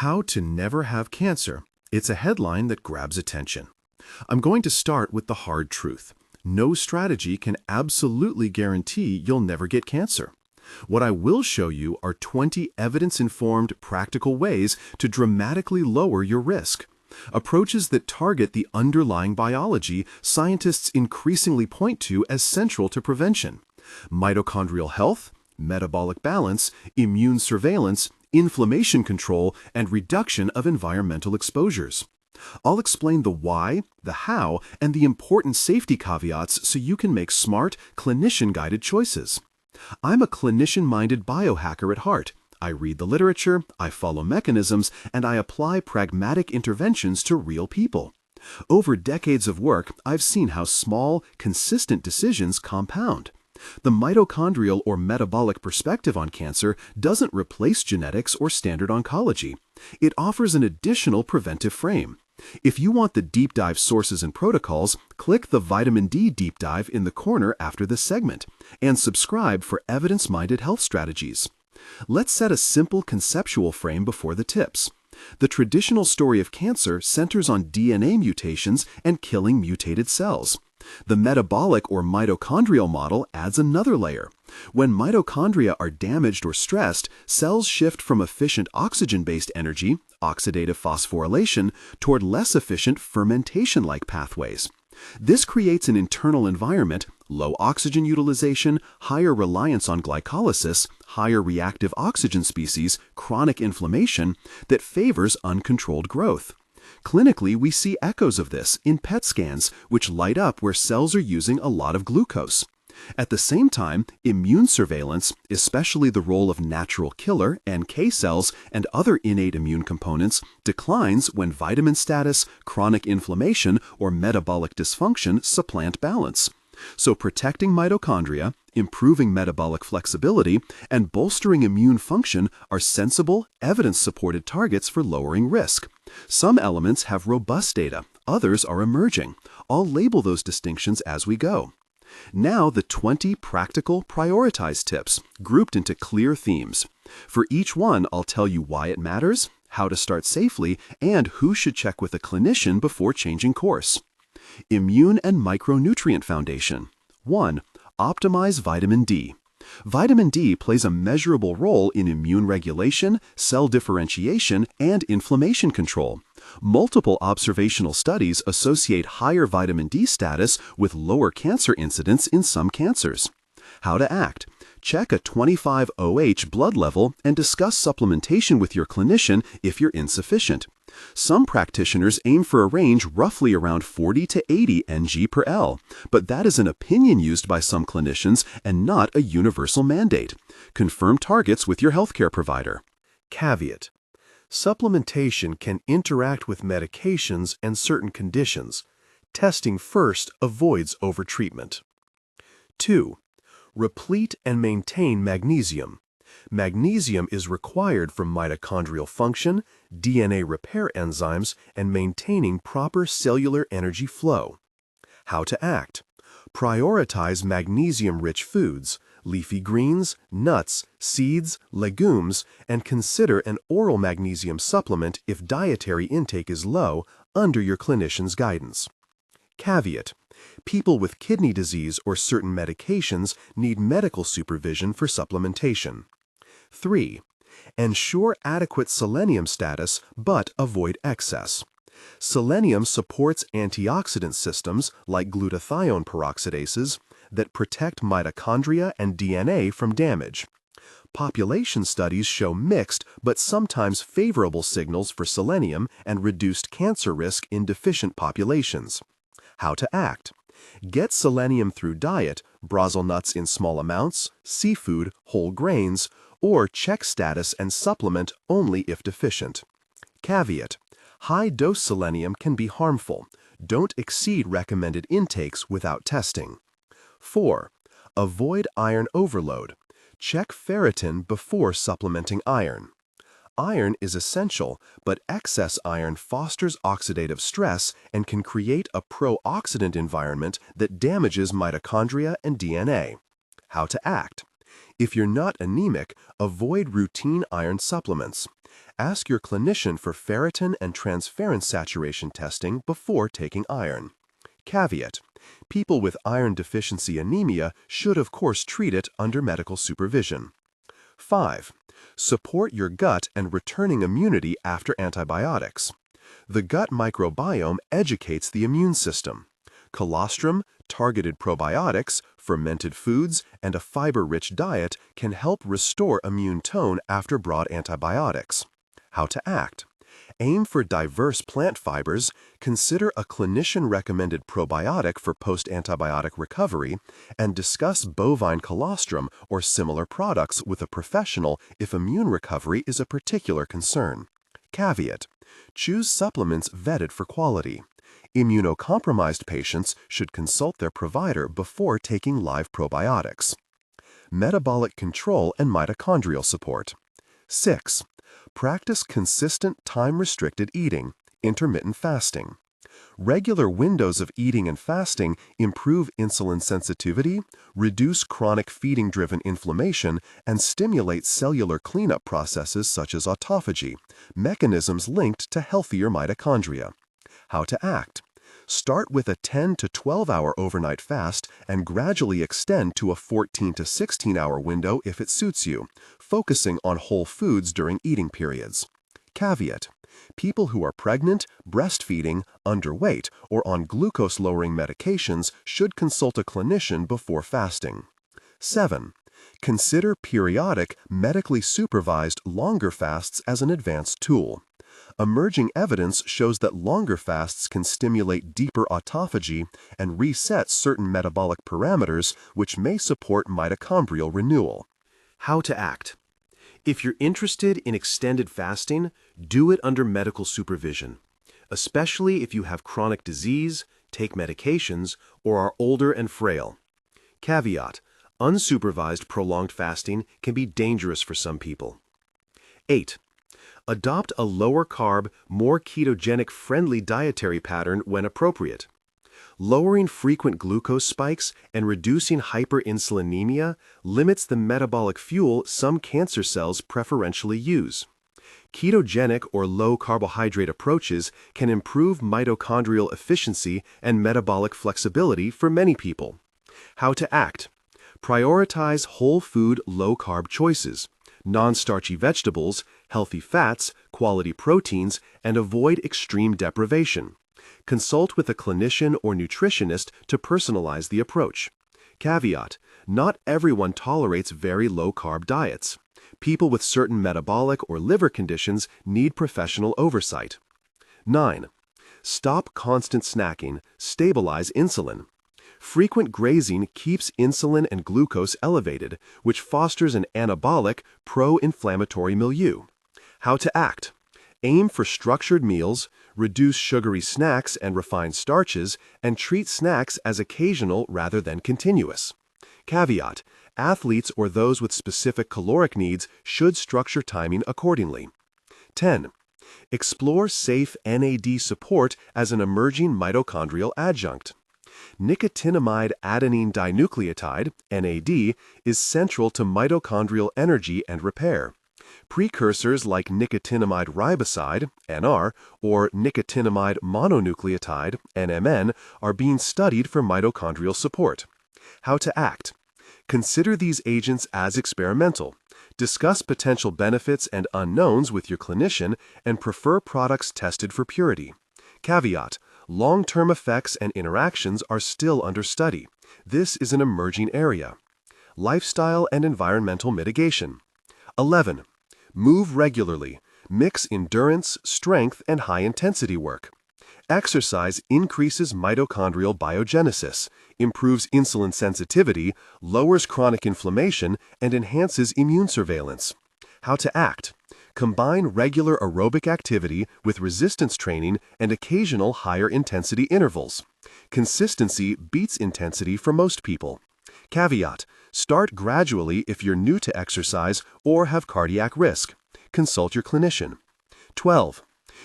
How to Never Have Cancer. It's a headline that grabs attention. I'm going to start with the hard truth. No strategy can absolutely guarantee you'll never get cancer. What I will show you are 20 evidence-informed, practical ways to dramatically lower your risk. Approaches that target the underlying biology scientists increasingly point to as central to prevention. Mitochondrial health, metabolic balance, immune surveillance, inflammation control, and reduction of environmental exposures. I'll explain the why, the how, and the important safety caveats so you can make smart, clinician-guided choices. I'm a clinician-minded biohacker at heart. I read the literature, I follow mechanisms, and I apply pragmatic interventions to real people. Over decades of work, I've seen how small, consistent decisions compound. The mitochondrial or metabolic perspective on cancer doesn't replace genetics or standard oncology. It offers an additional preventive frame. If you want the deep dive sources and protocols, click the Vitamin D deep dive in the corner after this segment, and subscribe for evidence-minded health strategies. Let's set a simple conceptual frame before the tips. The traditional story of cancer centers on DNA mutations and killing mutated cells. The metabolic or mitochondrial model adds another layer. When mitochondria are damaged or stressed, cells shift from efficient oxygen-based energy, oxidative phosphorylation, toward less efficient fermentation-like pathways. This creates an internal environment, low oxygen utilization, higher reliance on glycolysis, higher reactive oxygen species, chronic inflammation, that favors uncontrolled growth. Clinically, we see echoes of this in PET scans, which light up where cells are using a lot of glucose. At the same time, immune surveillance, especially the role of natural killer, NK cells, and other innate immune components, declines when vitamin status, chronic inflammation, or metabolic dysfunction supplant balance. So protecting mitochondria, improving metabolic flexibility, and bolstering immune function are sensible, evidence-supported targets for lowering risk. Some elements have robust data, others are emerging. I'll label those distinctions as we go. Now the 20 practical, prioritized tips, grouped into clear themes. For each one, I'll tell you why it matters, how to start safely, and who should check with a clinician before changing course. Immune and Micronutrient Foundation. 1. Optimize vitamin D. Vitamin D plays a measurable role in immune regulation, cell differentiation, and inflammation control. Multiple observational studies associate higher vitamin D status with lower cancer incidence in some cancers. How to act. Check a 25-OH blood level and discuss supplementation with your clinician if you're insufficient. Some practitioners aim for a range roughly around 40 to 80 Ng per L, but that is an opinion used by some clinicians and not a universal mandate. Confirm targets with your healthcare provider. Caveat: supplementation can interact with medications and certain conditions. Testing first avoids overtreatment. 2. Replete and maintain magnesium. Magnesium is required for mitochondrial function, DNA repair enzymes, and maintaining proper cellular energy flow. How to act. Prioritize magnesium-rich foods, leafy greens, nuts, seeds, legumes, and consider an oral magnesium supplement if dietary intake is low under your clinician's guidance. Caveat: people with kidney disease or certain medications need medical supervision for supplementation. 3. Ensure adequate selenium status, but avoid excess. Selenium supports antioxidant systems like glutathione peroxidases that protect mitochondria and DNA from damage. Population studies show mixed but sometimes favorable signals for selenium and reduced cancer risk in deficient populations. How to act. Get selenium through diet, brazil nuts in small amounts, seafood, whole grains, or check status and supplement only if deficient. Caveat: high-dose selenium can be harmful. Don't exceed recommended intakes without testing. 4. Avoid iron overload. Check ferritin before supplementing iron. Iron is essential, but excess iron fosters oxidative stress and can create a pro-oxidant environment that damages mitochondria and DNA. How to act. If you're not anemic, avoid routine iron supplements. Ask your clinician for ferritin and transferrin saturation testing before taking iron. Caveat: people with iron deficiency anemia should of course treat it under medical supervision. 5. Support your gut and returning immunity after antibiotics. The gut microbiome educates the immune system. Colostrum, targeted probiotics, fermented foods, and a fiber-rich diet can help restore immune tone after broad antibiotics. How to act: aim for diverse plant fibers, consider a clinician-recommended probiotic for post-antibiotic recovery, and discuss bovine colostrum or similar products with a professional if immune recovery is a particular concern. Caveat: choose supplements vetted for quality. Immunocompromised patients should consult their provider before taking live probiotics. Metabolic control and mitochondrial support. 6. Practice consistent time-restricted eating, intermittent fasting. Regular windows of eating and fasting improve insulin sensitivity, reduce chronic feeding-driven inflammation, and stimulate cellular cleanup processes such as autophagy, mechanisms linked to healthier mitochondria. How to act: start with a 10 to 12-hour overnight fast and gradually extend to a 14 to 16-hour window if it suits you, focusing on whole foods during eating periods. Caveat: people who are pregnant, breastfeeding, underweight, or on glucose-lowering medications should consult a clinician before fasting. 7. Consider periodic, medically supervised longer fasts as an advanced tool. Emerging evidence shows that longer fasts can stimulate deeper autophagy and reset certain metabolic parameters, which may support mitochondrial renewal. How to act: if you're interested in extended fasting, do it under medical supervision, especially if you have chronic disease, take medications, or are older and frail. Caveat: unsupervised prolonged fasting can be dangerous for some people. 8. Adopt a lower-carb, more ketogenic-friendly dietary pattern when appropriate. Lowering frequent glucose spikes and reducing hyperinsulinemia limits the metabolic fuel some cancer cells preferentially use. Ketogenic or low-carbohydrate approaches can improve mitochondrial efficiency and metabolic flexibility for many people. How to act: prioritize whole food low-carb choices, non-starchy vegetables, healthy fats, quality proteins, and avoid extreme deprivation. Consult with a clinician or nutritionist to personalize the approach. Caveat: not everyone tolerates very low-carb diets. People with certain metabolic or liver conditions need professional oversight. 9. Stop constant snacking, stabilize insulin. Frequent grazing keeps insulin and glucose elevated, which fosters an anabolic, pro-inflammatory milieu. How to act: aim for structured meals, reduce sugary snacks and refined starches, and treat snacks as occasional rather than continuous. Caveat: athletes or those with specific caloric needs should structure timing accordingly. 10. Explore safe NAD support as an emerging mitochondrial adjunct. Nicotinamide adenine dinucleotide, NAD, is central to mitochondrial energy and repair. Precursors like nicotinamide riboside, NR, or nicotinamide mononucleotide, NMN, are being studied for mitochondrial support. How to act: consider these agents as experimental. Discuss potential benefits and unknowns with your clinician and prefer products tested for purity. Caveat: long-term effects and interactions are still under study. This is an emerging area. Lifestyle and environmental mitigation. 11. Move regularly. Mix endurance, strength, and high-intensity work. Exercise increases mitochondrial biogenesis, improves insulin sensitivity, lowers chronic inflammation, and enhances immune surveillance. How to act: combine regular aerobic activity with resistance training and occasional higher intensity intervals. Consistency beats intensity for most people. Caveat: start gradually if you're new to exercise or have cardiac risk. Consult your clinician. 12.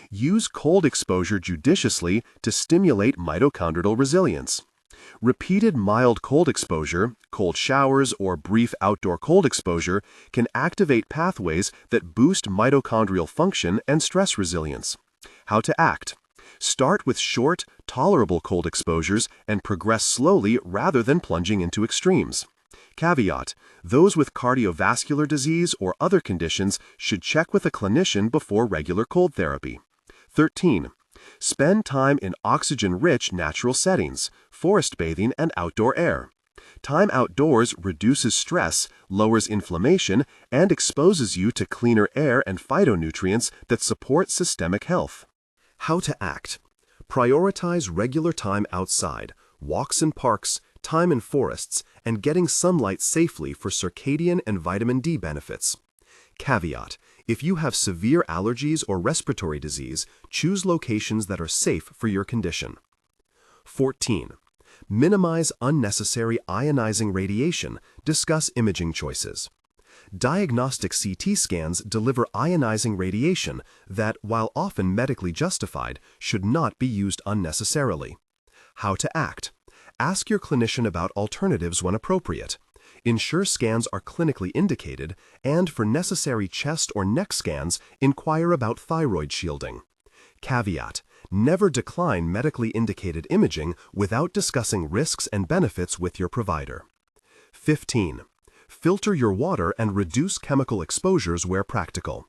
Use cold exposure judiciously to stimulate mitochondrial resilience. Repeated mild cold exposure, cold showers, or brief outdoor cold exposure can activate pathways that boost mitochondrial function and stress resilience. How to act. Start with short, tolerable cold exposures and progress slowly rather than plunging into extremes. Caveat: those with cardiovascular disease or other conditions should check with a clinician before regular cold therapy. 13. Spend time in oxygen-rich natural settings, forest bathing, and outdoor air. Time outdoors reduces stress, lowers inflammation, and exposes you to cleaner air and phytonutrients that support systemic health. How to act. Prioritize regular time outside, walks in parks, time in forests, and getting sunlight safely for circadian and vitamin D benefits. Caveat: if you have severe allergies or respiratory disease, choose locations that are safe for your condition. 14. Minimize unnecessary ionizing radiation. Discuss imaging choices. Diagnostic CT scans deliver ionizing radiation that, while often medically justified, should not be used unnecessarily. How to act. Ask your clinician about alternatives when appropriate. Ensure scans are clinically indicated, and for necessary chest or neck scans, inquire about thyroid shielding. Caveat: never decline medically indicated imaging without discussing risks and benefits with your provider. 15. Filter your water and reduce chemical exposures where practical.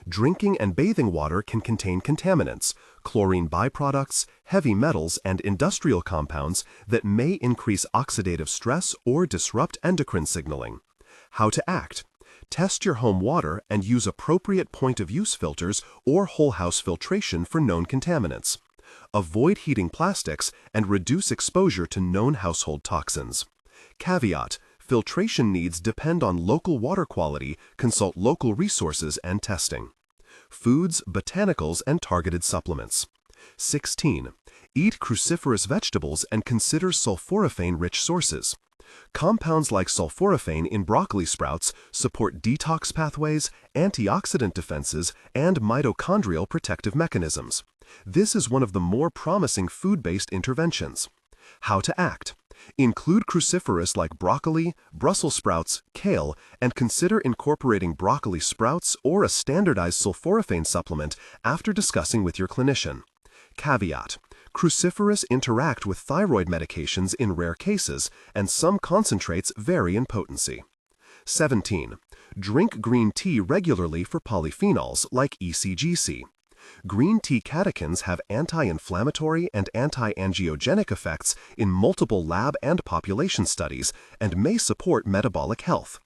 Drinking and bathing water can contain contaminants, chlorine byproducts, heavy metals, and industrial compounds that may increase oxidative stress or disrupt endocrine signaling. How to act. Test your home water and use appropriate point-of-use filters or whole-house filtration for known contaminants. Avoid heating plastics and reduce exposure to known household toxins. Caveat: filtration needs depend on local water quality. Consult local resources and testing. Foods, botanicals, and targeted supplements. 16. Eat cruciferous vegetables and consider sulforaphane-rich sources. Compounds like sulforaphane in broccoli sprouts support detox pathways, antioxidant defenses, and mitochondrial protective mechanisms. This is one of the more promising food-based interventions. How to act. Include cruciferous like broccoli, Brussels sprouts, kale, and consider incorporating broccoli sprouts or a standardized sulforaphane supplement after discussing with your clinician. Caveat: cruciferous interact with thyroid medications in rare cases, and some concentrates vary in potency. 17. Drink green tea regularly for polyphenols like ECGC. Green tea catechins have anti-inflammatory and anti-angiogenic effects in multiple lab and population studies and may support metabolic health.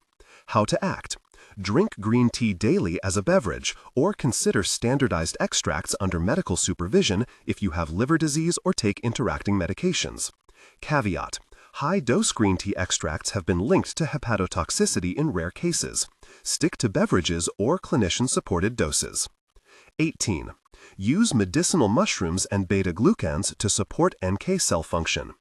How to act. Drink green tea daily as a beverage or consider standardized extracts under medical supervision if you have liver disease or take interacting medications. Caveat: high-dose green tea extracts have been linked to hepatotoxicity in rare cases. Stick to beverages or clinician-supported doses. 18. Use medicinal mushrooms and beta-glucans to support NK cell function.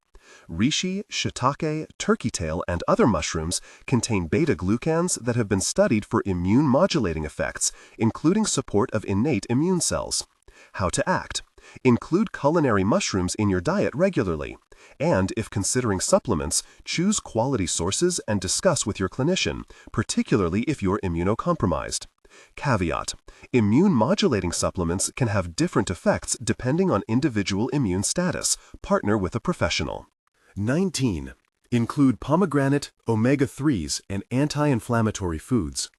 Reishi, shiitake, turkey tail, and other mushrooms contain beta-glucans that have been studied for immune-modulating effects, including support of innate immune cells. How to act. Include culinary mushrooms in your diet regularly. And if considering supplements, choose quality sources and discuss with your clinician, particularly if you're immunocompromised. Caveat: immune-modulating supplements can have different effects depending on individual immune status. Partner with a professional. 19. Include pomegranate, omega-3s, and anti-inflammatory foods.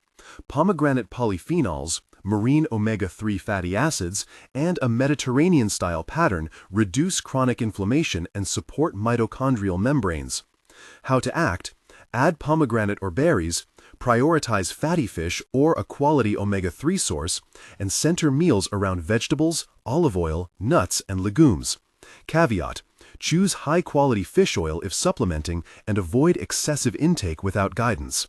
Pomegranate polyphenols, marine omega-3 fatty acids, and a Mediterranean-style pattern reduce chronic inflammation and support mitochondrial membranes. How to act. Add pomegranate or berries, prioritize fatty fish or a quality omega-3 source, and center meals around vegetables, olive oil, nuts, and legumes. Caveat: choose high-quality fish oil if supplementing and avoid excessive intake without guidance.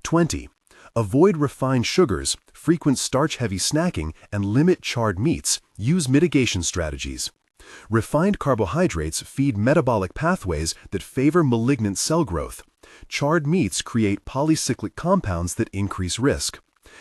20. Avoid refined sugars, frequent starch-heavy snacking, and limit charred meats. Use mitigation strategies. Refined carbohydrates feed metabolic pathways that favor malignant cell growth. Charred meats create polycyclic compounds that increase risk.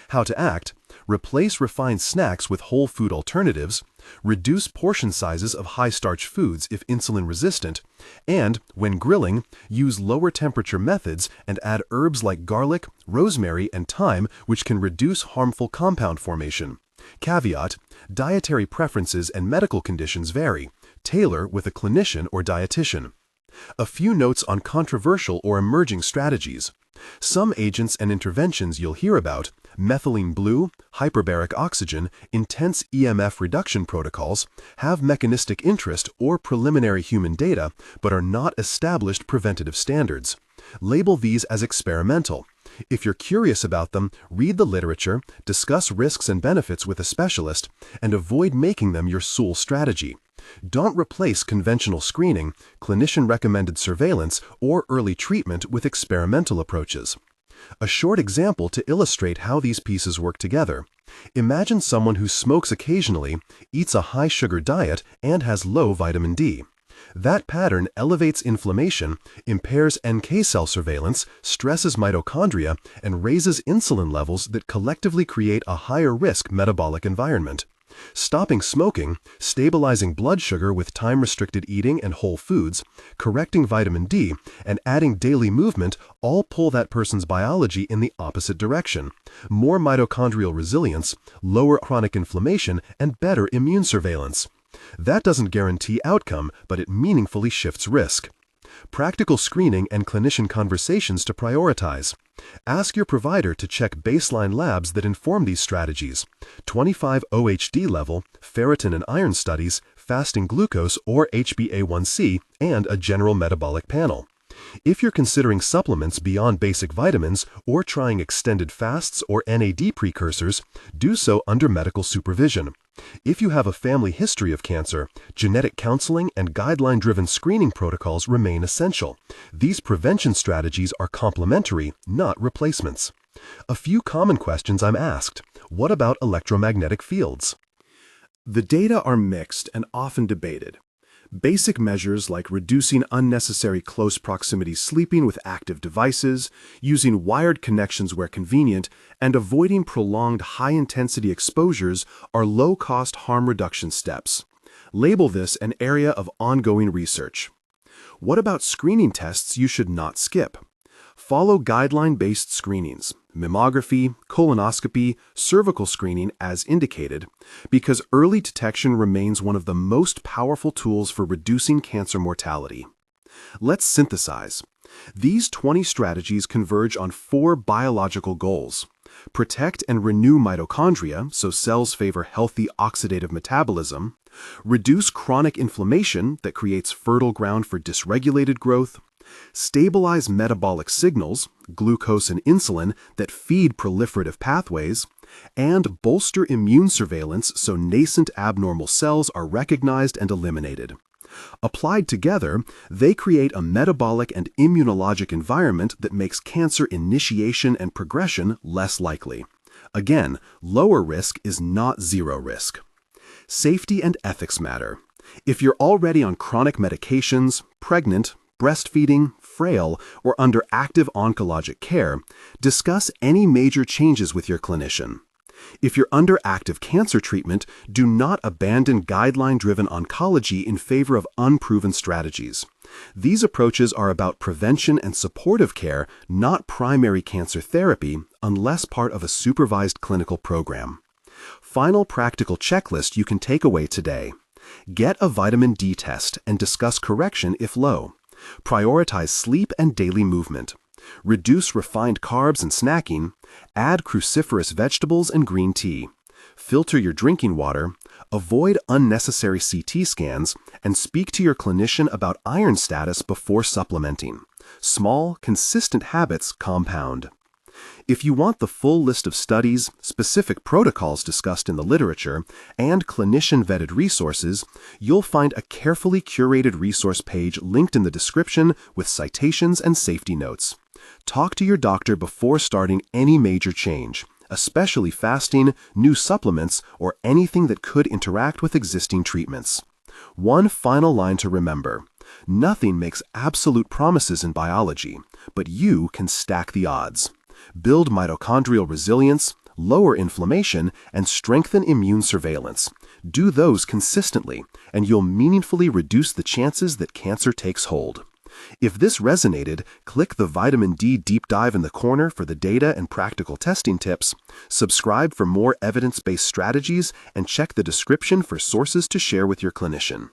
How to act. replace refined snacks with whole food alternatives, reduce portion sizes of high-starch foods if insulin-resistant, and, when grilling, use lower temperature methods and add herbs like garlic, rosemary, and thyme, which can reduce harmful compound formation. Caveat: dietary preferences and medical conditions vary. Tailor with a clinician or dietitian. A few notes on controversial or emerging strategies. Some agents and interventions you'll hear about: methylene blue, hyperbaric oxygen, intense EMF reduction protocols, have mechanistic interest or preliminary human data, but are not established preventative standards. Label these as experimental. If you're curious about them, read the literature, discuss risks and benefits with a specialist, and avoid making them your sole strategy. Don't replace conventional screening, clinician-recommended surveillance, or early treatment with experimental approaches. A short example to illustrate how these pieces work together. Imagine someone who smokes occasionally, eats a high-sugar diet, and has low vitamin D. That pattern elevates inflammation, impairs NK cell surveillance, stresses mitochondria, and raises insulin levels that collectively create a higher-risk metabolic environment. Stopping smoking, stabilizing blood sugar with time-restricted eating and whole foods, correcting vitamin D, and adding daily movement all pull that person's biology in the opposite direction. More mitochondrial resilience, lower chronic inflammation, and better immune surveillance. That doesn't guarantee outcome, but it meaningfully shifts risk. Practical screening and clinician conversations to prioritize. Ask your provider to check baseline labs that inform these strategies: 25 OHD level, ferritin and iron studies, fasting glucose or HbA1c, and a general metabolic panel. If you're considering supplements beyond basic vitamins or trying extended fasts or NAD precursors, do so under medical supervision. If you have a family history of cancer, genetic counseling and guideline-driven screening protocols remain essential. These prevention strategies are complementary, not replacements. A few common questions I'm asked. What about electromagnetic fields? The data are mixed and often debated. Basic measures like reducing unnecessary close proximity sleeping with active devices, using wired connections where convenient, and avoiding prolonged high-intensity exposures are low-cost harm reduction steps. Label this an area of ongoing research. What about screening tests you should not skip? Follow guideline-based screenings, mammography, colonoscopy, cervical screening as indicated, because early detection remains one of the most powerful tools for reducing cancer mortality. Let's synthesize. These 20 strategies converge on 4 biological goals: protect and renew mitochondria so cells favor healthy oxidative metabolism, reduce chronic inflammation that creates fertile ground for dysregulated growth, stabilize metabolic signals, glucose and insulin, that feed proliferative pathways, and bolster immune surveillance so nascent abnormal cells are recognized and eliminated. Applied together, they create a metabolic and immunologic environment that makes cancer initiation and progression less likely. Again, lower risk is not zero risk. Safety and ethics matter. If you're already on chronic medications, pregnant, breastfeeding, frail, or under active oncologic care, discuss any major changes with your clinician. If you're under active cancer treatment, do not abandon guideline-driven oncology in favor of unproven strategies. These approaches are about prevention and supportive care, not primary cancer therapy, unless part of a supervised clinical program. Final practical checklist you can take away today. Get a vitamin D test and discuss correction if low. Prioritize sleep and daily movement. Reduce refined carbs and snacking. Add cruciferous vegetables and green tea. Filter your drinking water. Avoid unnecessary CT scans, and speak to your clinician about iron status before supplementing. Small, consistent habits compound. If you want the full list of studies, specific protocols discussed in the literature, and clinician-vetted resources, you'll find a carefully curated resource page linked in the description with citations and safety notes. Talk to your doctor before starting any major change, especially fasting, new supplements, or anything that could interact with existing treatments. One final line to remember: nothing makes absolute promises in biology, but you can stack the odds. Build mitochondrial resilience, lower inflammation, and strengthen immune surveillance. Do those consistently, and you'll meaningfully reduce the chances that cancer takes hold. If this resonated, click the Vitamin D Deep Dive in the corner for the data and practical testing tips, subscribe for more evidence-based strategies, and check the description for sources to share with your clinician.